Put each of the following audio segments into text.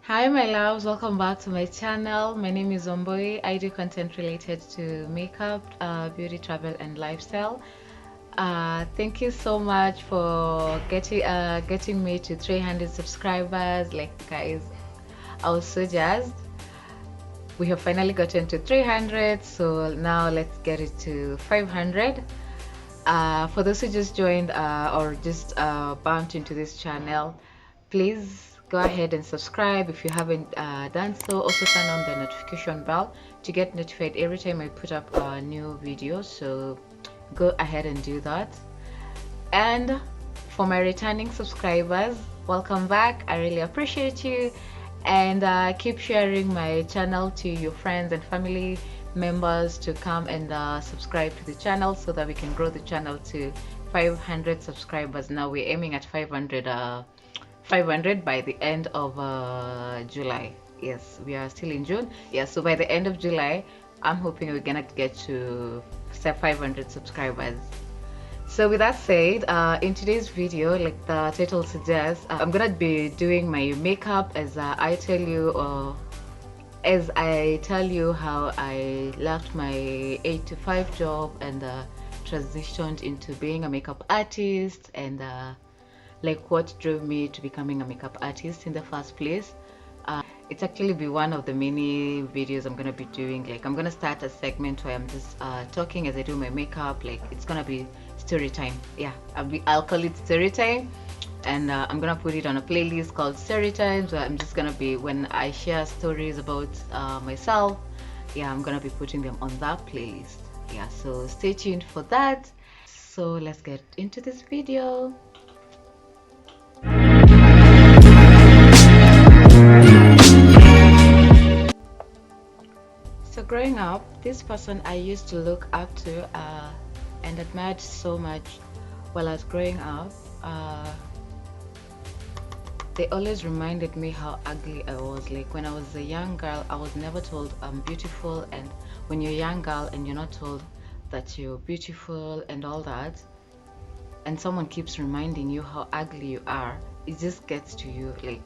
Hi my loves, welcome back to my channel. My name is Wambui. I do content related to makeup, beauty, travel and lifestyle. Thank you so much for getting me to 300 subscribers. Like guys, I was so jazzed. We have finally gotten to 300, so now let's get it to 500. For those who just joined or just bumped into this channel, please go ahead and subscribe if you haven't done so. Also turn on the notification bell to get notified every time I put up a new video, so go ahead and do that. And for my returning subscribers, welcome back. I really appreciate you, and keep sharing my channel to your friends and family members to come and subscribe to the channel so that we can grow the channel to 500 subscribers. Now we're aiming at 500 by the end of July. Yes, we are still in June. Yeah, so by the end of July, I'm hoping we're gonna get to 500 subscribers. So with that said, in today's video, like the title suggests, I'm gonna be doing my makeup as I tell you how I left my 8 to 5 job and transitioned into being a makeup artist, and like what drove me to becoming a makeup artist in the first place. It's actually be one of the many videos I'm gonna be doing. Like I'm gonna start a segment where I'm just talking as I do my makeup. Like it's gonna be story time. Yeah, I'll call it story time, and I'm gonna put it on a playlist called story times, where I'm just gonna be, when I share stories about myself, yeah, I'm gonna be putting them on that playlist. Yeah, so stay tuned for that. So let's get into this video. So growing up, this person I used to look up to and admired so much while I was growing up, they always reminded me how ugly I was. Like when I was a young girl, I was never told I'm beautiful, and when you're a young girl and you're not told that you're beautiful and all that, and someone keeps reminding you how ugly you are, it just gets to you. Like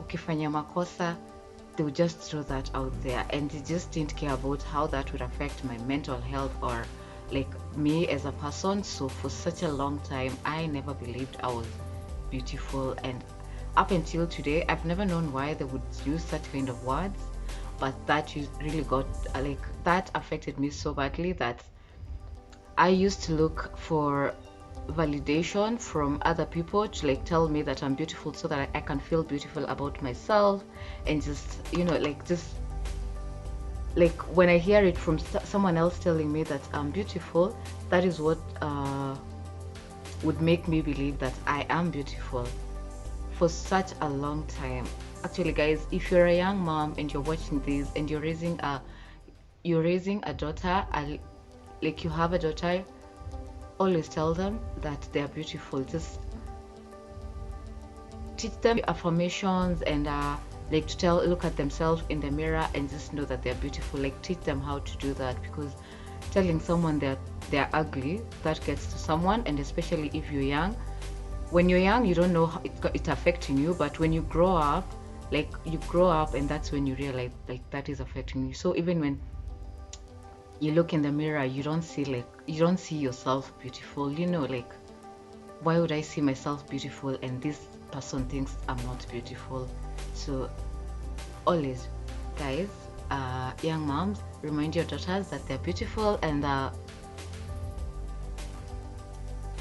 ukifanya makosa, they would just throw that out there, and they just didn't care about how that would affect my mental health or like me as a person. So for such a long time, I never believed I was beautiful, and up until today, I've never known why they would use such kind of words, but that really got like that affected me so badly that I used to look for validation from other people to like tell me that I'm beautiful so that I can feel beautiful about myself, and just, you know, like just like when I hear it from someone else telling me that I'm beautiful, that is what would make me believe that I am beautiful for such a long time. Actually guys, if you're a young mom and you're watching this and you're raising a daughter, like you have a daughter, always tell them that they are beautiful. Just teach them affirmations, and like to look at themselves in the mirror and just know that they're beautiful. Like teach them how to do that, because telling someone that they're ugly, that gets to someone. And especially if you're young, when you're young, you don't know how it's affecting you, but when you grow up, like you grow up, and that's when you realize like that is affecting you. So even when you look in the mirror, you don't see yourself beautiful, you know, like why would I see myself beautiful and this person thinks I'm not beautiful? So always guys, young moms, remind your daughters that they're beautiful, and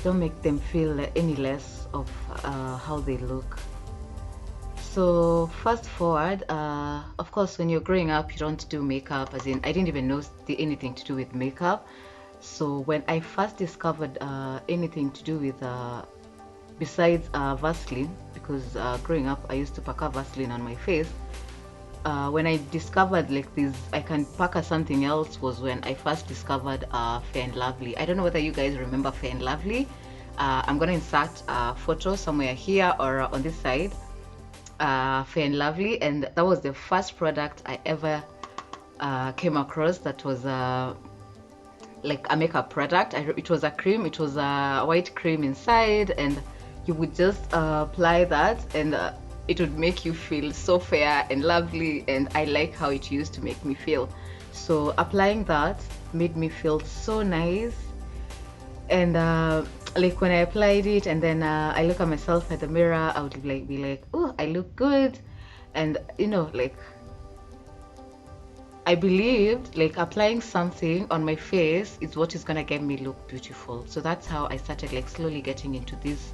don't make them feel any less of how they look. So fast forward, of course when you're growing up, you don't do makeup, as in I didn't even know anything to do with makeup. So when I first discovered anything to do with besides Vaseline, because growing up I used to pack a Vaseline on my face, when I discovered like this I can pack something else, was when I first discovered Fair and Lovely. I don't know whether you guys remember Fair and Lovely. I'm gonna insert a photo somewhere here or on this side. Fair and Lovely, and that was the first product I ever came across that was like a makeup product. It was a cream, it was a white cream inside, and you would just apply that, and it would make you feel so fair and lovely, and I like how it used to make me feel. So applying that made me feel so nice. And like when I applied it, and then I look at myself at the mirror, I would like be like, oh, I look good. And you know, like I believed like applying something on my face is what is gonna get me look beautiful. So that's how I started like slowly getting into this,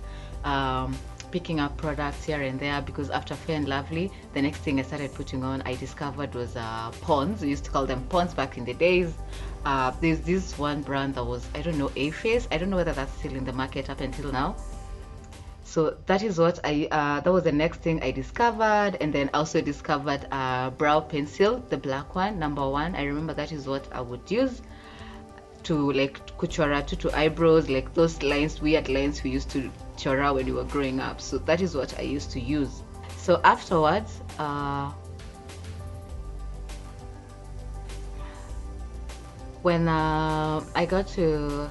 picking up products here and there, because after Fair and Lovely, the next thing I started putting on, I discovered was Pond's. We used to call them Pond's back in the days. There's this one brand that was, I don't know, A-Face. I don't know whether that's still in the market up until now. So that is what that was the next thing I discovered. And then also discovered brow pencil, the black one, number one. I remember that is what I would use to like kuchora to eyebrows, like those lines, weird lines we used to chora when we were growing up. So that is what I used to use. So afterwards, when I got to,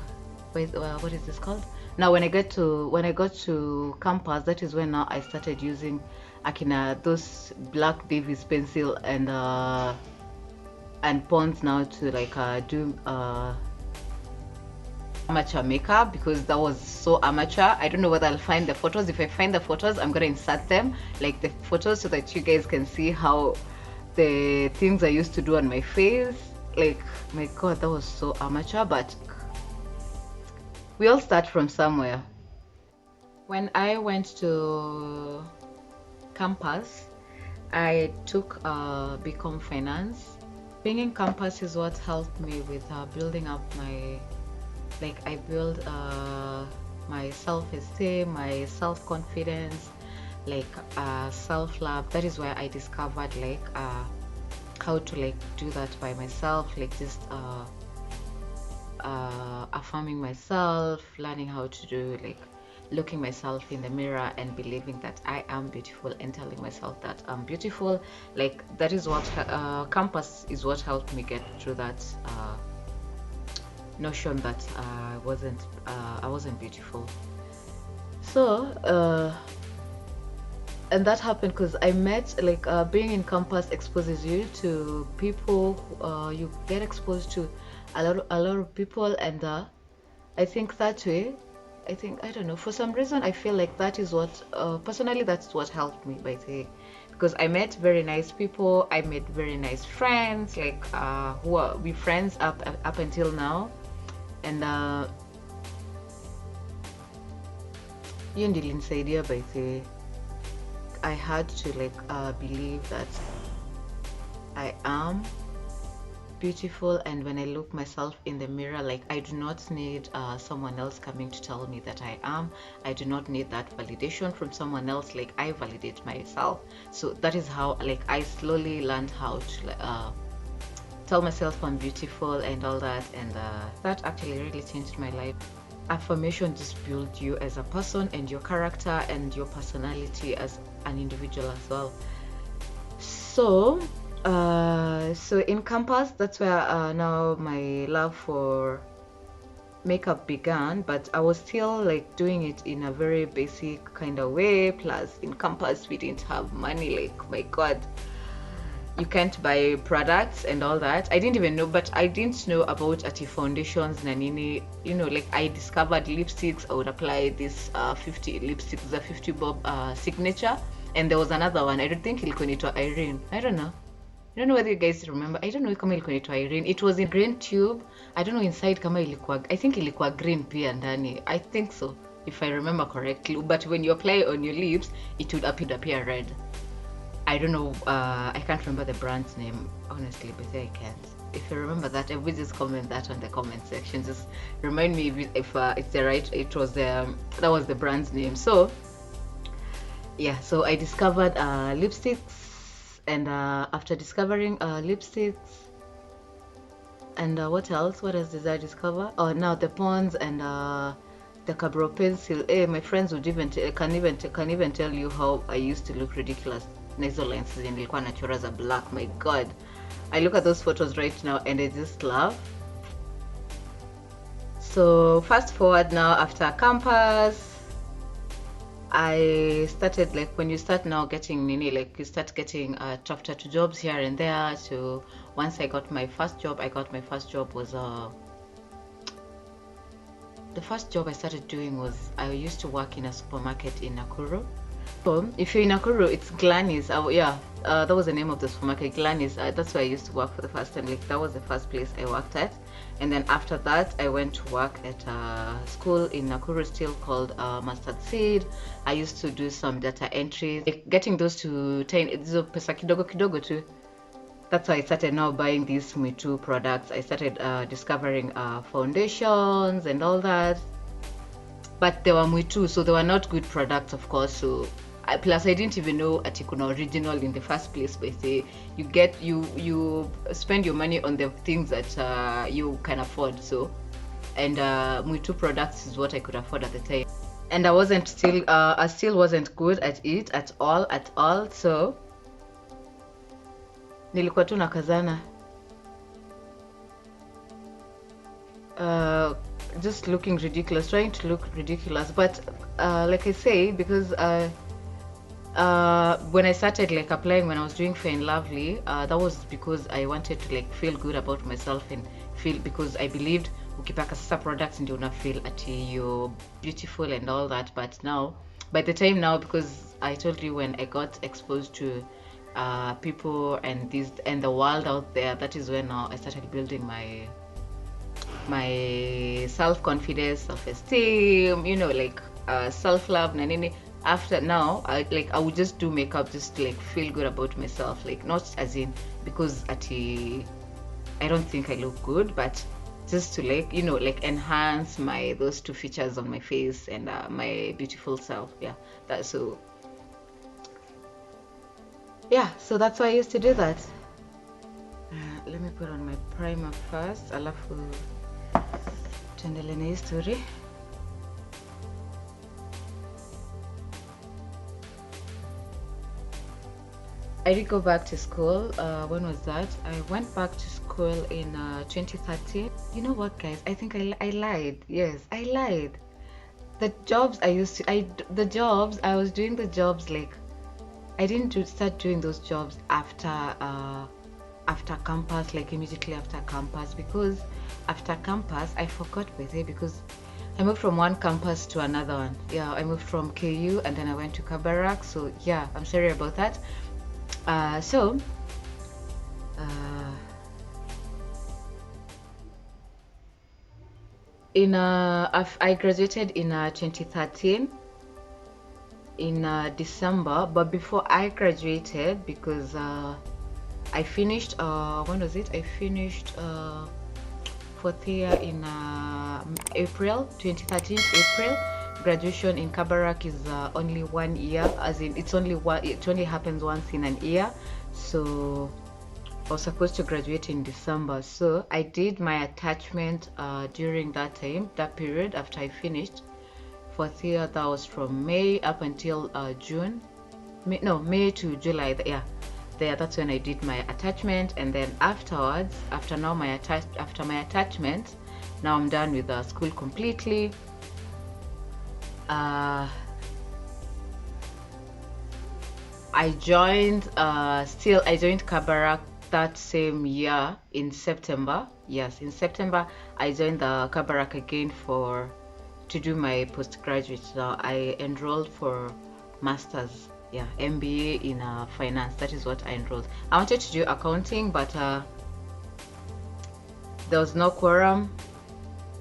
wait, what is this called? Now when I got to campus, that is when now I started using Akina those black Davis pencil and Pond's now to like do amateur makeup, because that was so amateur. I don't know whether I'll find the photos. If I find the photos, I'm gonna insert them, like the photos, so that you guys can see how the things I used to do on my face. Like, my god, that was so amateur, but we all start from somewhere. When I went to campus, I took BCom Finance. Being in campus is what helped me with building up my, like I built my self-esteem, my self-confidence, like self-love. That is where I discovered like how to like do that by myself, like just affirming myself, learning how to do like looking myself in the mirror and believing that I am beautiful and telling myself that I'm beautiful. Like that is what campus is what helped me get through that notion that I wasn't beautiful. So and that happened because I met like being in campus exposes you to people. You get exposed to a lot of people, and I think that way, I don't know, for some reason I feel like that is what personally that's what helped me, by the way, because I met very nice people. I made very nice friends, like who are we friends up until now. And hiyo ndio ilinisaidia, by the way. I had to like believe that I am beautiful, and when I look myself in the mirror, like I do not need someone else coming to tell me that I am. I do not need that validation from someone else. Like I validate myself. So that is how like I slowly learned how to tell myself I'm beautiful and all that, and that actually really changed my life. Affirmation just builds you as a person and your character and your personality as an individual as well. So so in campus, that's where now my love for makeup began, but I was still like doing it in a very basic kind of way. Plus in campus we didn't have money, like my god, you can't buy products and all that. I didn't even know, but I didn't know about ati foundations nanini, you know, like I discovered lipsticks. I would apply this 50 lipsticks, the 50 bob signature, and there was another one, I don't think ilikuwa inaitwa Irene, I don't know whether you guys remember. I don't know kama ilikuwa inaitwa Irene. It was in green tube. I don't know inside kama ilikuwa, I think ilikuwa green pia ndani, I think so if I remember correctly, but when you apply on your lips it would appear red. I don't know, I can't remember the brand's name, honestly, but I can't. If you remember that, everybody just comment that on the comment section. Just remind me if it's the right, it was that was the brand's name. So yeah, so I discovered lipsticks, and after discovering lipsticks, and what else did I discover? Oh, now the Pond's and the Cabro pencil. My friends would can even tell you how I used to look ridiculous. Nasal lenses and nilikuwa nachora za black. My god, I look at those photos right now and I just laugh. So fast forward now, after campus I started, like, when you start now getting nini, like you start getting chapter 2 jobs here and there. So once I got my first job, was the first job I started doing was, I used to work in a supermarket in Nakuru. So if you're in Nakuru, it's Glanny's. Yeah, that was the name of the supermarket, Glanny's. That's where I used to work for the first time. Like, that was the first place I worked at. And then after that, I went to work at a school in Nakuru still called Mustard Seed. I used to do some data entries, like getting those to 10 pesa kidogo kidogo too. That's why I started now buying these Me Too products. I started discovering foundations and all that. But they were Me Too, so they were not good products, of course. So plus I didn't even know Atikuna original in the first place. But say you spend your money on the things that you can afford. So, and Me Too products is what I could afford at the time. And I still wasn't good at it at all. So nilikuwa tu nakazana, just looking ridiculous, trying to look ridiculous. But like I say, because when I started like applying, when I was doing Fair and Lovely, that was because I wanted to like feel good about myself and feel, because I believed ukipaka sasa products ndio una feel ati you're beautiful and all that. But now, by the time now, because I told you, when I got exposed to people and the world out there, that is when now I started building my self-confidence, self-esteem, like self-love. After now, I would just do makeup just to like feel good about myself, like not as in because I don't think I look good, but just to like like enhance those two features on my face and my beautiful self. Yeah, that's so. Yeah, so that's why I used to do that. Let me put on my primer first, alafu tuendelee na hii story. I did go back to school. When was that? I went back to school in 2013. You know what, guys? I think I lied. Yes, I lied. The jobs I was doing the jobs, like I didn't start doing those jobs after campus, like immediately after campus, because after campus I forgot with it, because I moved from one campus to another one. Yeah, I moved from KU and then I went to Kabarak. So yeah, I'm sorry about that. I graduated in 2013 in December, but before I graduated, because I finished when was it? I finished fourth year in April 2013. April. Graduation in Kabarak is only 1 year, as in it only happens once in an year. So I was supposed to graduate in December, so I did my attachment during that period after I finished fourth year. That was from May up until June. May to July. Yeah, that's when I did my attachment. And then afterwards, after my attachment, now I'm done with school completely. I joined Kabarak that same year in September. Yes, in September I joined the Kabarak again to do my postgraduate. So I enrolled for masters, yeah, MBA in finance. That is what I enrolled. I wanted to do accounting, but there was no quorum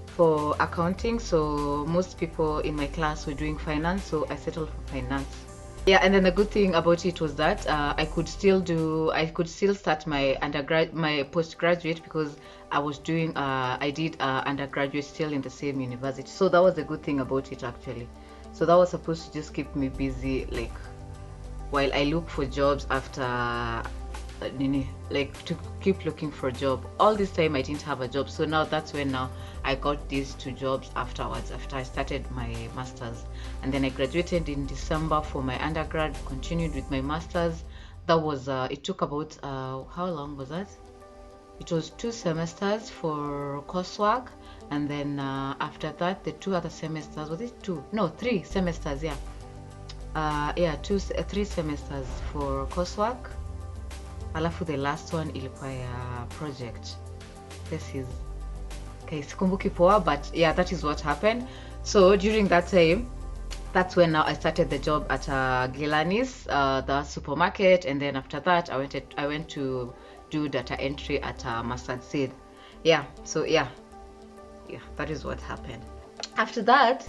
for accounting, so most people in my class were doing finance, so I settled for finance. Yeah, and then the good thing about it was that I could still start my postgraduate, because I did undergraduate still in the same university. So that was the good thing about it, actually. So that was supposed to just keep me busy, like while I look for jobs after like to keep looking for a job. All this time I didn't have a job, so now that's when now I got these two jobs afterwards, after I started my masters. And then I graduated in December for my undergrad, continued with my masters. That was it took about how long was that? It was 2 semesters for coursework, and then after that the 2 other semesters, was it 2? No, 3 semesters, yeah. Yeah, 3 semesters for coursework, alafu the last one ilikuwa ya project. This is okay, sikumbuki poa, but yeah, that is what happened. So during that time, that's when now I started the job at Gilani's, the supermarket, and then after that I went to do data entry at Mustard Seed. Yeah, so yeah, that is what happened. After that,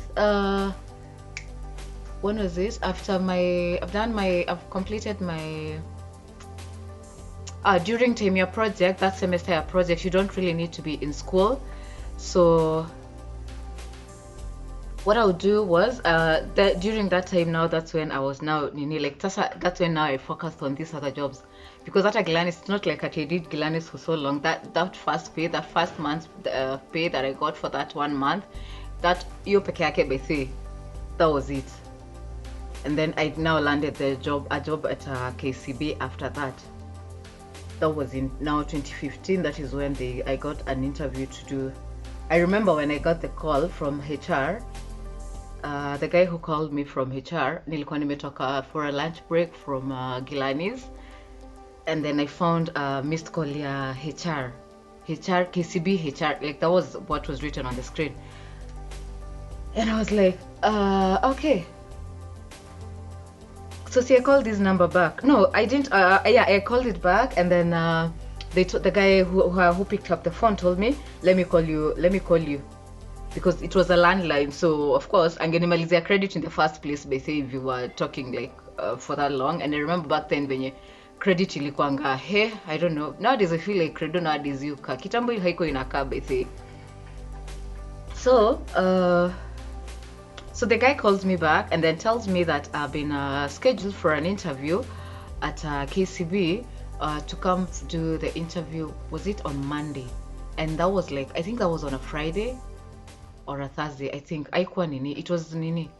when was this? After I've completed my during time year project, that semester year project, you don't really need to be in school. So what I would do was during that time now, that's when I was now like that's when now I focused on these other jobs, because at Gilanis, it's not like I did Gilanis for so long. That first month pay that I got for that 1 month, that hiyo peke yake basi, that was it. And then I now landed a job at KCB after that. That was in now 2015. That is when I got an interview to do. I remember when I got the call from HR, the guy who called me from HR, nilikuwa nimetoka for a lunch break from Gilani's, and then I found missed call ya KCB HR, like that was what was written on the screen, and I was like, okay. So see, I called this number back. No, I didn't. Yeah, I called it back, and then the guy who picked up the phone told me, let me call you, because it was a landline. So of course, angenimalizia credit in the first place by say if you were talking like for that long. And I remember back then when credit ilikuanga I don't know. Nowadays I feel like credit nowadays yuka kitambo haiko inakaa by say. So the guy calls me back and then tells me that I've been scheduled for an interview at KCB to come do the interview. Was it on Monday? And that was like, I think that was on a Friday or a Thursday. I think it was nini.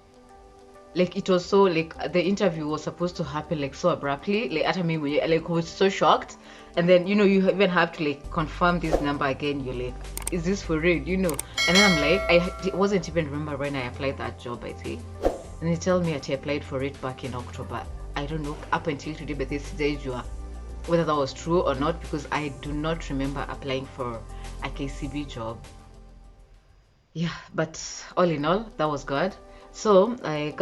Like it was so like the interview was supposed to happen like so abruptly. Like at me, like I was so shocked. And then you even have to like confirm this number again. You're like, is this for real? And then I'm like, I wasn't even remember when I applied that job, I think. And he told me that he applied for it back in October. I don't know up until today, but this day whether that was true or not, because I do not remember applying for a KCB job. Yeah, but all in all, that was good. So I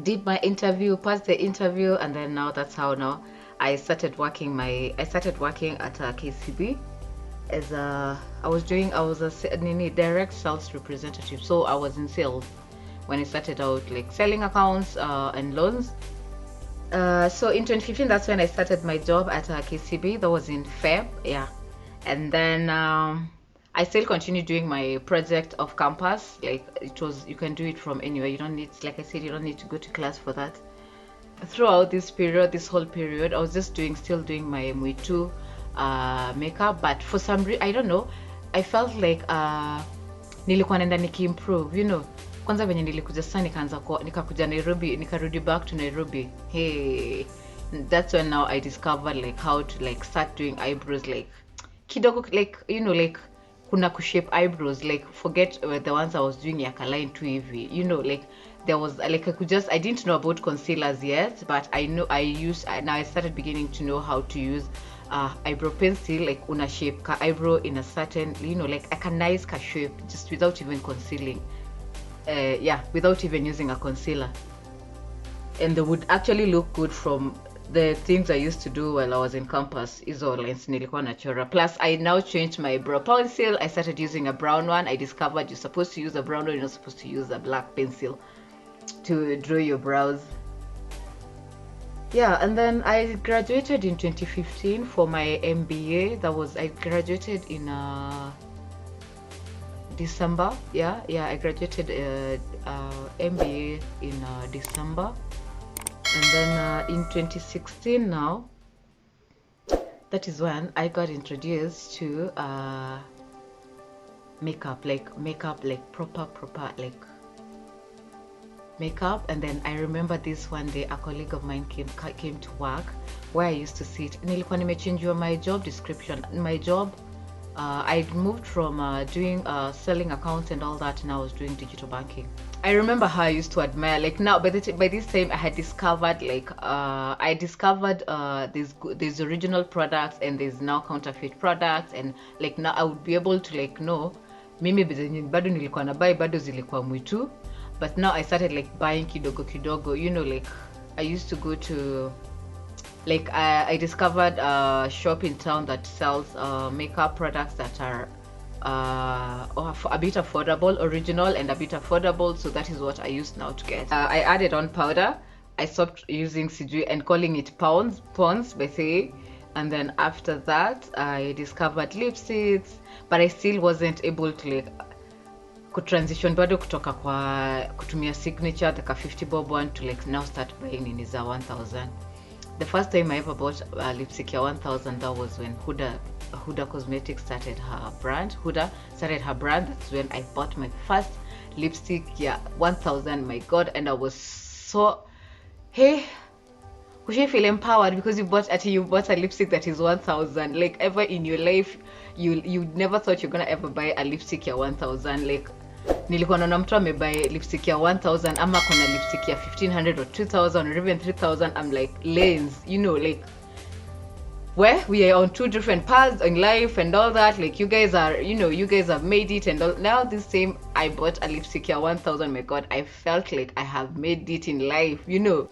did my interview, passed the interview, and then now that's how now I started working at KCB as I was a direct sales representative. So I was in sales when I started out, like selling accounts and loans. So in 2015, that's when I started my job at KCB. That was in Feb, yeah. And then I still continue doing my project off campus. Like you can do it from anywhere. You don't need, like I said, you don't need to go to class for that. Throughout this whole period, I was just still doing my Muitu makeup, but for some reason, I don't know, I felt like nilikuwa nenda nikiimprove, kwanza venye nilikuja sasa nikakuja Nairobi, nikarudi back to Nairobi. Hey, that's when now I discovered like how to like start doing eyebrows, like kidogo, like like kuna kushape eyebrows, like forget the ones I was doing ya line too heavy, like there was like I didn't know about concealers yet, but now I started beginning to know how to use eyebrow pencil, like una shape ka eyebrow in a certain, like a nice ka shape just without even concealing, without even using a concealer, and they would actually look good from the things I used to do while I was in campus. Izo lens nilikuwa nachora. Plus I now changed my brow pencil. I started using a brown one. I discovered you're supposed to use a brown one, you're not supposed to use a black pencil to draw your brows. Yeah, and then I graduated in 2015 for my MBA. I graduated in December. Yeah, I graduated MBA in December. And then in 2016 now, that is when I got introduced to makeup, like proper like makeup. And then I remember this one day a colleague of mine came to work where I used to sit. Nilikuwa nimechange my job description. My job I moved from doing selling accounts and all that, and I was doing digital banking. I remember how I used to admire, like now by this time I had discovered like I discovered there's original products and there's now counterfeit products, and like now I would be able to like know mimi zenye bado nilikuwa na buy bado zilikuwa mwitu, but now I started like buying kidogo kidogo, you know, like I used to go to like I discovered a shop in town that sells makeup products that are a bit affordable, original and a bit affordable, so that is what I use now to get. I added on powder. I stopped using CG and calling it Pond's by say, and then after that I discovered lipsticks, but I still wasn't able to like kutransition bado kutoka kwa kutumia signature the 50 bob one to like now start buying in za 1000. The first time I ever bought a lipstick ya 1000, that was when Huda Cosmetics started her brand. Huda started her brand. That's when I bought my first lipstick, yeah, 1000. My god. And I was so, hey, would you feel empowered because you bought a lipstick that is 1000? Like ever in your life you never thought you're gonna ever buy a lipstick ya 1000. Like nilikuwa naona mtu amebuy lipstick ya 1000 ama kuna lipstick ya 1500 or 2000 or even 3000. I'm like, lanes, you know, like where we are on two different paths in life and all that. Like you guys are, you know, you guys have made it, and all. Now this same I bought a lipstick ya 1000. My god, I felt like I have made it in life, you know.